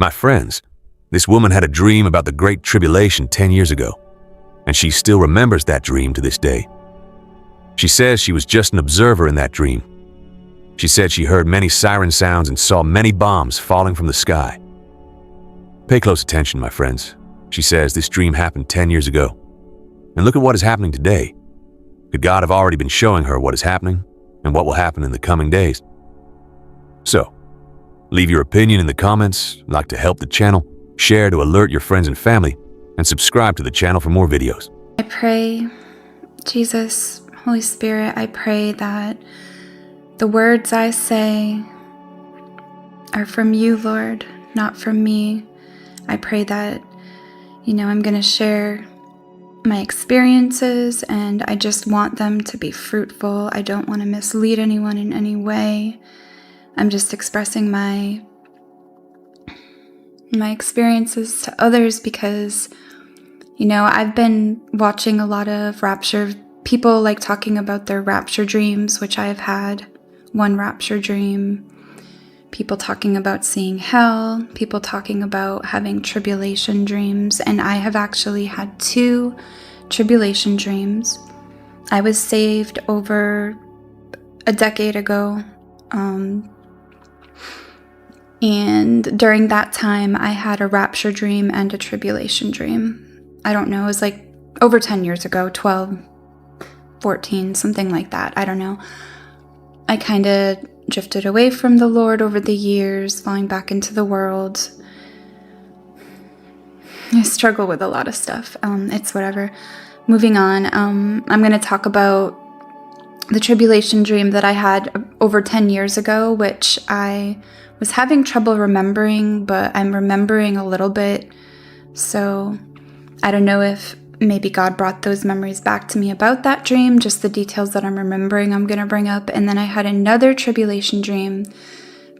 My friends, this woman had a dream about the Great Tribulation 10 years ago, and she still remembers that dream to this day. She says she was just an observer in that dream. She said she heard many siren sounds and saw many bombs falling from the sky. Pay close attention, my friends. She says this dream happened 10 years ago. And look at what is happening today. Could God have already been showing her what is happening and what will happen in the coming days? So, leave your opinion in the comments, like to help the channel, share to alert your friends and family, and subscribe to the channel for more videos. I pray, Jesus, Holy Spirit, I pray that the words I say are from you, Lord, not from me. I pray that, I'm going to share my experiences, and I just want them to be fruitful. I don't want to mislead anyone in any way. I'm just expressing my experiences to others because, I've been watching a lot of rapture. People like talking about their rapture dreams, which I have had one rapture dream. People talking about seeing hell. People talking about having tribulation dreams. And I have actually had 2 tribulation dreams. I was saved over a decade ago. And during that time, I had a rapture dream and a tribulation dream. I don't know, it was like over 10 years ago, 12, 14, something like that. I don't know. I kind of drifted away from the Lord over the years, falling back into the world. I struggle with a lot of stuff. It's whatever. Moving on, I'm going to talk about the tribulation dream that I had over 10 years ago, which I was having trouble remembering, but I'm remembering a little bit. So I don't know if maybe God brought those memories back to me about that dream, just the details that I'm remembering I'm going to bring up. And then I had another tribulation dream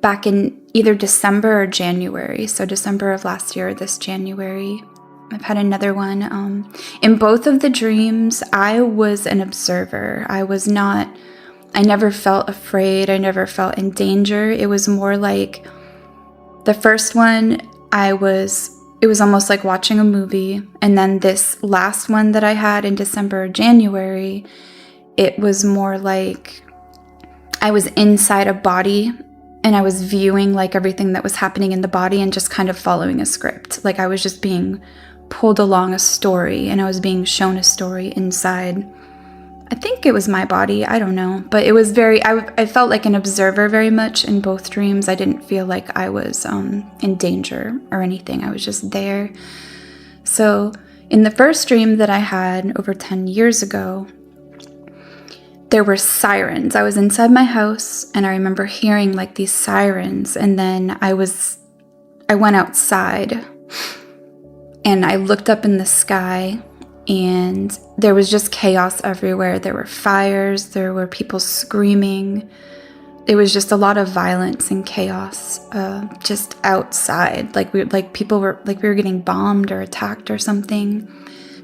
back in either December or January. So December of last year or this January. I've had another one. In both of the dreams, I was an observer. I never felt afraid. I never felt in danger. It was more like the first one, it was almost like watching a movie. And then this last one that I had in December or January, it was more like I was inside a body and I was viewing like everything that was happening in the body and just kind of following a script. Like I was just being pulled along a story and I was being shown a story inside. I think it was my body, I don't know, but it was I felt like an observer very much in both dreams. I didn't feel like I was in danger or anything. I was just there. So in the first dream that I had over 10 years ago, there were sirens. I was inside my house and I remember hearing like these sirens, and then I went outside and I looked up in the sky. And there was just chaos everywhere. There were fires, there were people screaming. It was just a lot of violence and chaos just outside. Like we were getting bombed or attacked or something.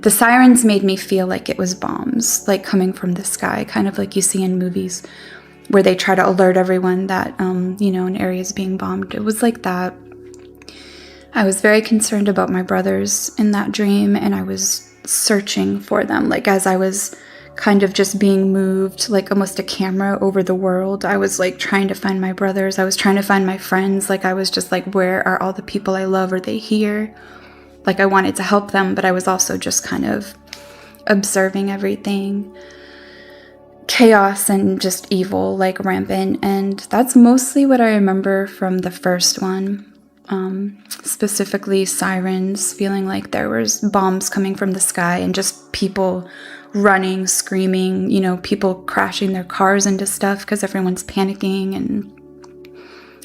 The sirens made me feel like it was bombs, like coming from the sky, kind of like you see in movies where they try to alert everyone that, an area is being bombed. It was like that. I was very concerned about my brothers in that dream, and I was searching for them, like as I was kind of just being moved, like almost a camera over the world. I was like trying to find my brothers. I was trying to find my friends. Like I was just like, where are all the people I love? Are they here? Like I wanted to help them, but I was also just kind of observing everything. Chaos and just evil, like rampant. And that's mostly what I remember from the first one. Specifically sirens, feeling like there was bombs coming from the sky and just people running, screaming, people crashing their cars into stuff because everyone's panicking and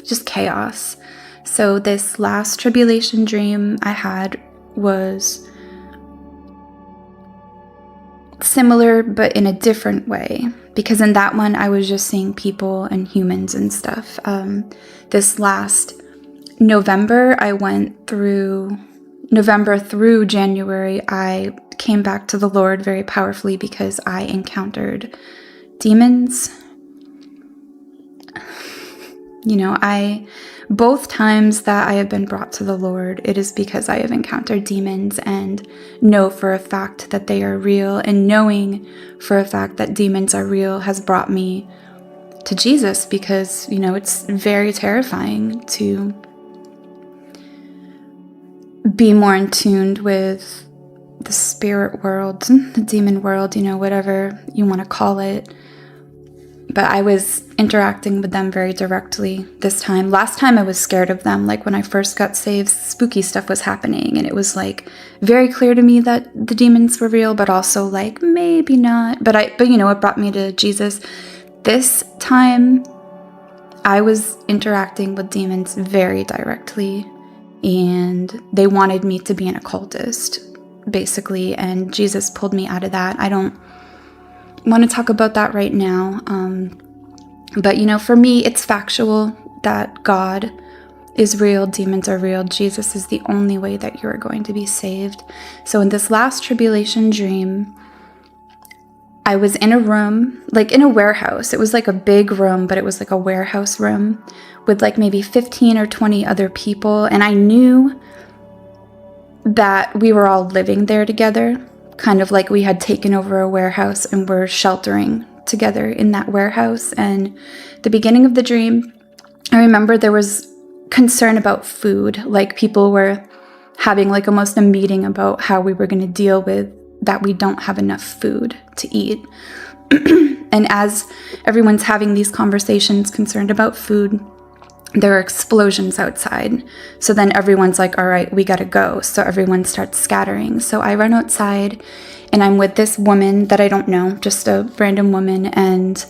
just chaos. So this last tribulation dream I had was similar but in a different way, because in that one I was just seeing people and humans and stuff. This last November, I went through November through January, I came back to the Lord very powerfully because I encountered demons. both times that I have been brought to the Lord, it is because I have encountered demons and know for a fact that they are real. And knowing for a fact that demons are real has brought me to Jesus, because, it's very terrifying to be more in tune with the spirit world, the demon world, whatever you want to call it. But I was interacting with them very directly this time. Last time I was scared of them. Like when I first got saved, spooky stuff was happening, and it was like very clear to me that the demons were real, but also like maybe not. But it brought me to Jesus. This time I was interacting with demons very directly, and they wanted me to be an occultist, basically, and Jesus pulled me out of that. I don't want to talk about that right now, but for me, it's factual that God is real, demons are real, Jesus is the only way that you are going to be saved. So in this last tribulation dream, I was in a room, like in a warehouse. It was like a big room, but it was like a warehouse room with like maybe 15 or 20 other people. And I knew that we were all living there together, kind of like we had taken over a warehouse and were sheltering together in that warehouse. And the beginning of the dream, I remember there was concern about food. Like people were having like almost a meeting about how we were going to deal with that we don't have enough food to eat. And as everyone's having these conversations concerned about food, there are explosions outside. So then everyone's like, all right, we gotta go. So everyone starts scattering. So I run outside and I'm with this woman that I don't know, just a random woman. And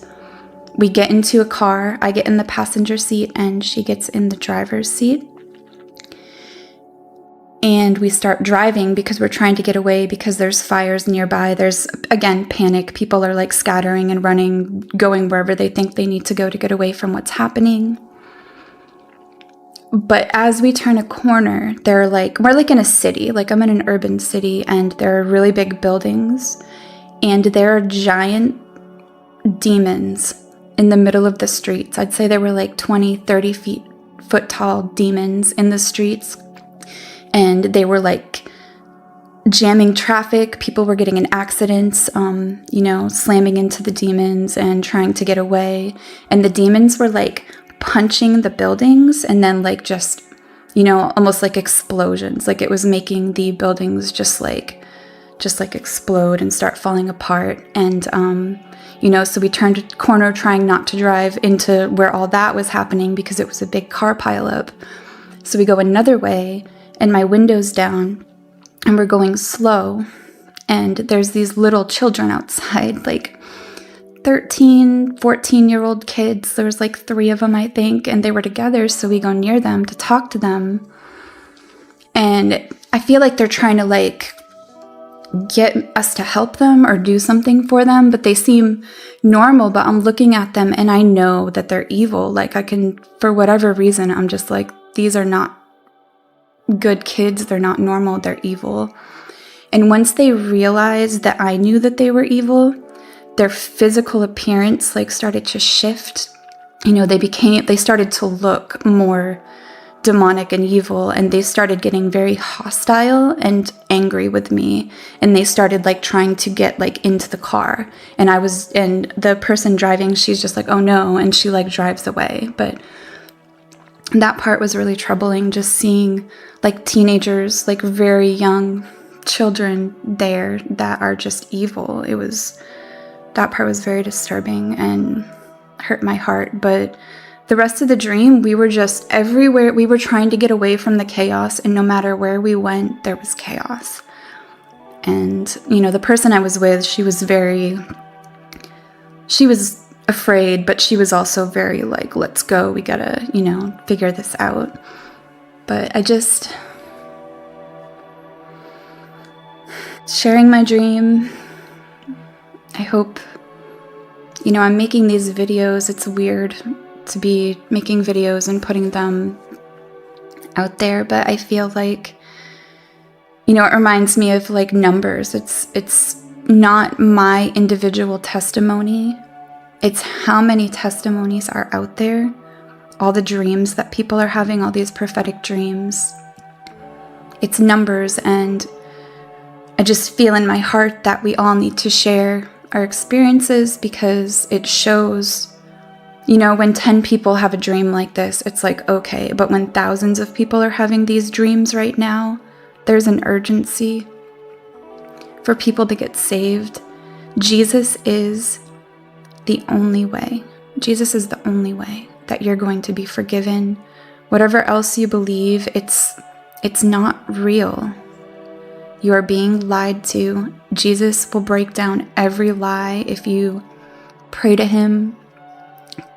we get into a car. I get in the passenger seat and she gets in the driver's seat. And we start driving because we're trying to get away because there's fires nearby. There's, again, panic. People are like scattering and running, going wherever they think they need to go to get away from what's happening. But as we turn a corner, we're like in a city, like I'm in an urban city, and there are really big buildings, and there are giant demons in the middle of the streets. I'd say there were like 20, 30 foot tall demons in the streets. And they were like jamming traffic. People were getting in accidents, slamming into the demons and trying to get away. And the demons were like punching the buildings and then like just, almost like explosions. Like it was making the buildings just like explode and start falling apart. And, so we turned a corner trying not to drive into where all that was happening because it was a big car pileup. So we go another way. And my window's down, and we're going slow, and there's these little children outside, like 13, 14-year-old kids. There was like 3 of them, I think, and they were together, so we go near them to talk to them. And I feel like they're trying to like get us to help them or do something for them, but they seem normal, but I'm looking at them and I know that they're evil. Like I can, for whatever reason, I'm just like, these are not good kids, they're not normal, they're evil. And once they realized that I knew that they were evil, their physical appearance like started to shift. They started to look more demonic and evil, and they started getting very hostile and angry with me, and they started like trying to get like into the car, and the person driving, she's just like, oh no, and she like drives away. But that part was really troubling, just seeing like teenagers, like very young children there that are just evil. That part was very disturbing and hurt my heart. But the rest of the dream, we were just everywhere. We were trying to get away from the chaos, and no matter where we went, there was chaos. And, the person I was with, she was afraid, but she was also very like, let's go, we gotta, figure this out. But sharing my dream, I hope, I'm making these videos. It's weird to be making videos and putting them out there, but I feel like, it reminds me of like numbers. It's not my individual testimony. It's how many testimonies are out there all the dreams that people are having, all these prophetic dreams. It's numbers, and I just feel in my heart that we all need to share our experiences, because it shows, when 10 people have a dream like this, it's like, okay, but when thousands of people are having these dreams right now, there's an urgency for people to get saved. Jesus is the only way. Jesus is the only way that you're going to be forgiven. Whatever else you believe, it's not real. You are being lied to. Jesus will break down every lie if you pray to him,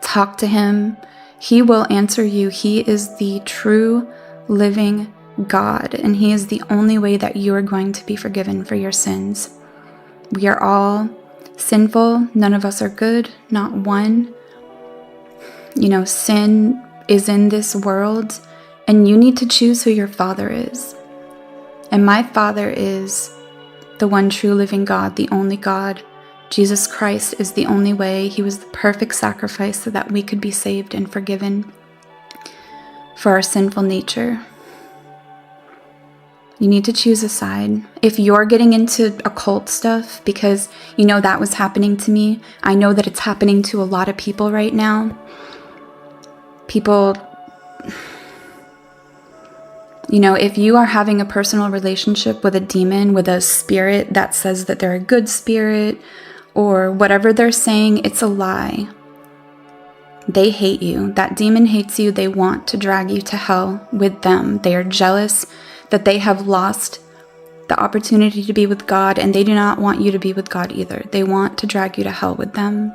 talk to him. He will answer you. He is the true living God, and he is the only way that you are going to be forgiven for your sins. We are all sinful. None of us are good, not one. Sin is in this world, and you need to choose who your Father is. And my Father is the one true living God, the only God. Jesus Christ is the only way. He was the perfect sacrifice so that we could be saved and forgiven for our sinful nature. You need to choose a side. If you're getting into occult stuff, because that was happening to me, I know that it's happening to a lot of people right now. People, if you are having a personal relationship with a demon, with a spirit that says that they're a good spirit, or whatever they're saying, it's a lie. They hate you. That demon hates you. They want to drag you to hell with them. They are jealous that they have lost the opportunity to be with God, and they do not want you to be with God either. They want to drag you to hell with them.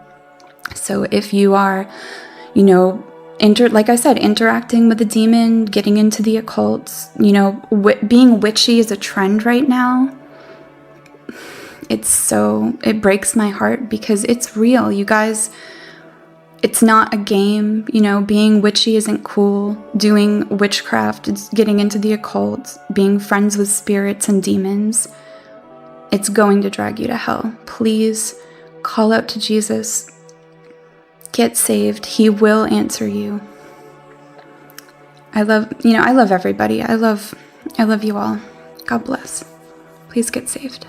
So if you are, like I said, interacting with a demon, getting into the occult, being witchy is a trend right now. It breaks my heart, because it's real, you guys. It's not a game. Being witchy isn't cool. Doing witchcraft, it's getting into the occult, being friends with spirits and demons, it's going to drag you to hell. Please call out to Jesus. Get saved. He will answer you. I love everybody. I love you all. God bless. Please get saved.